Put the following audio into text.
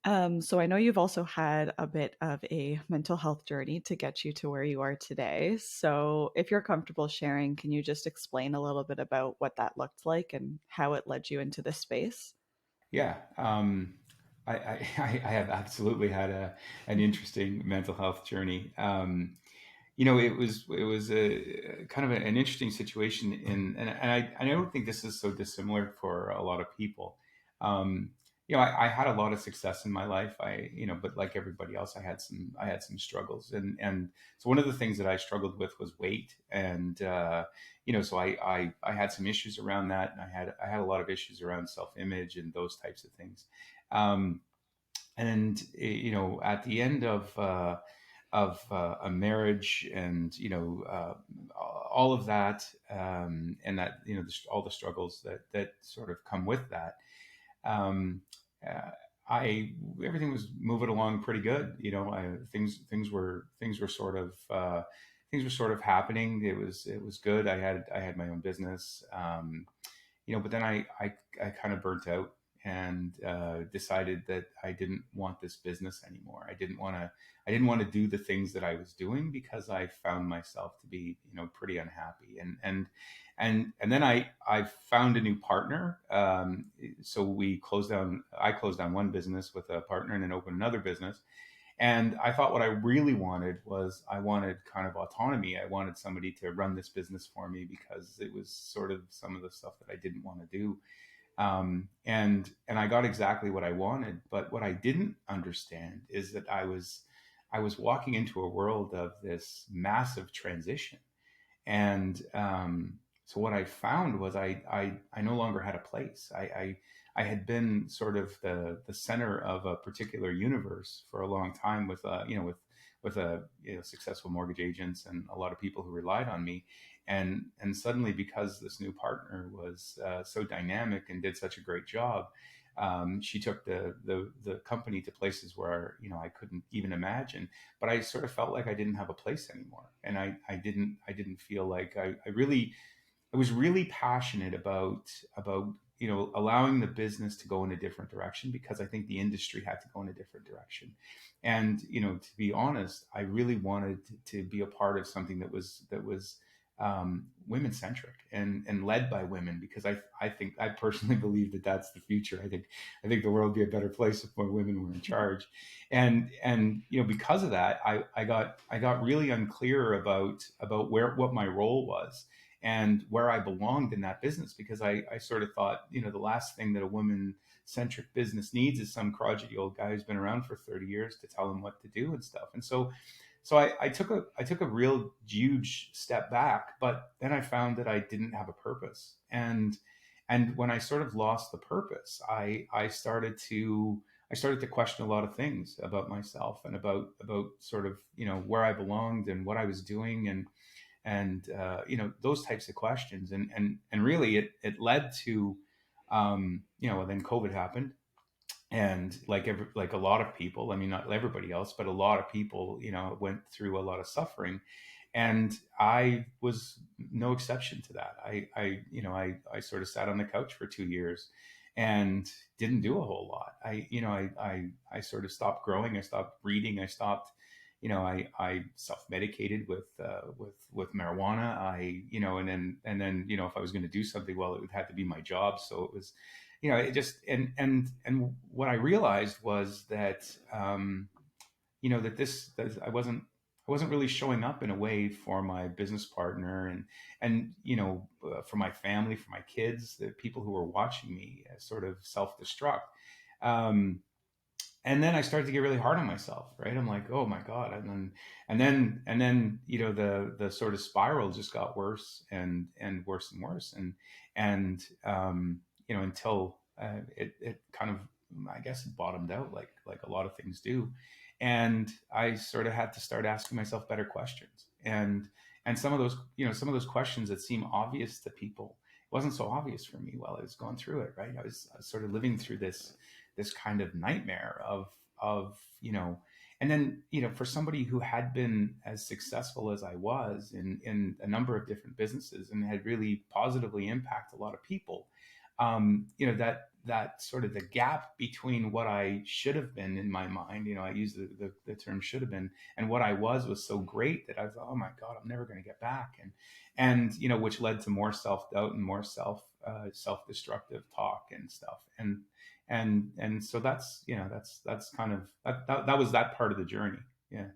So I know you've also had a bit of a mental health journey to get you to where you are today. So if you're comfortable sharing, can you just explain a little bit about what that looked like and how it led you into this space? Yeah, I have absolutely had an interesting mental health journey. It was a kind of an interesting situation and I don't think this is so dissimilar for a lot of people. Um, I had a lot of success in my life. But like everybody else, I had some struggles, and so one of the things that I struggled with was weight, and so I had some issues around that, and I had a lot of issues around self image and those types of things. Um, and at the end of a marriage, and all of that, and that all the struggles that sort of come with that. um, uh, I Everything was moving along pretty good. Things were sort of happening. It was good. I had my own business. But then I kind of burnt out, and decided that I didn't want this business anymore. I didn't want to do the things that I was doing because I found myself to be pretty unhappy. And then I found a new partner. So I closed down one business with a partner and then opened another business. And I thought what I really wanted was I wanted kind of autonomy. I wanted somebody to run this business for me because it was sort of some of the stuff that I didn't want to do. And I got exactly what I wanted. But what I didn't understand is that I was walking into a world of this massive transition. And so what I found was I no longer had a place. I had been sort of the center of a particular universe for a long time, with successful mortgage agents and a lot of people who relied on me. And suddenly, because this new partner was so dynamic and did such a great job, she took the company to places where I couldn't even imagine. But I sort of felt like I didn't have a place anymore, and I didn't feel like I was really passionate about allowing the business to go in a different direction, because I think the industry had to go in a different direction. And to be honest, I really wanted to be a part of something that was women centric and led by women, because I personally believe that that's the future. I think the world would be a better place if more women were in charge. And because of that, I got really unclear about what my role was and where I belonged in that business, because I sort of thought, the last thing that a woman centric business needs is some crotchety old guy who's been around for 30 years to tell him what to do and stuff. And so I took a real huge step back, but then I found that I didn't have a purpose. And when I sort of lost the purpose, I started to question a lot of things about myself, and about sort of where I belonged and what I was doing, and those types of questions. And really, it led to then COVID happened. And like a lot of people, I mean, not everybody else, but a lot of people went through a lot of suffering, and I was no exception to that. I sort of sat on the couch for 2 years and didn't do a whole lot. I sort of stopped growing. I stopped reading. I self-medicated with marijuana. And then if I was going to do something, well, it would have to be my job. So it was, it just and what I realized was that that I wasn't really showing up in a way for my business partner, and for my family, for my kids, the people who were watching me sort of self-destruct. Um, and then I started to get really hard on myself, right? I'm like, oh my God. And then the sort of spiral just got worse and worse and worse. And until it kind of, I guess, it bottomed out, like a lot of things do. And I sort of had to start asking myself better questions. And some of those questions that seem obvious to people, it wasn't so obvious for me while I was going through it, right? I was sort of living through this kind of nightmare of and then for somebody who had been as successful as I was in a number of different businesses and had really positively impacted a lot of people, that sort of the gap between what I should have been in my mind. You know, I use the term should have been, and what I was so great that I thought, oh my God, I'm never going to get back. And, you know, which led to more self doubt and more self destructive talk and stuff. And so that's, you know, that's kind of, that was that part of the journey. Yeah.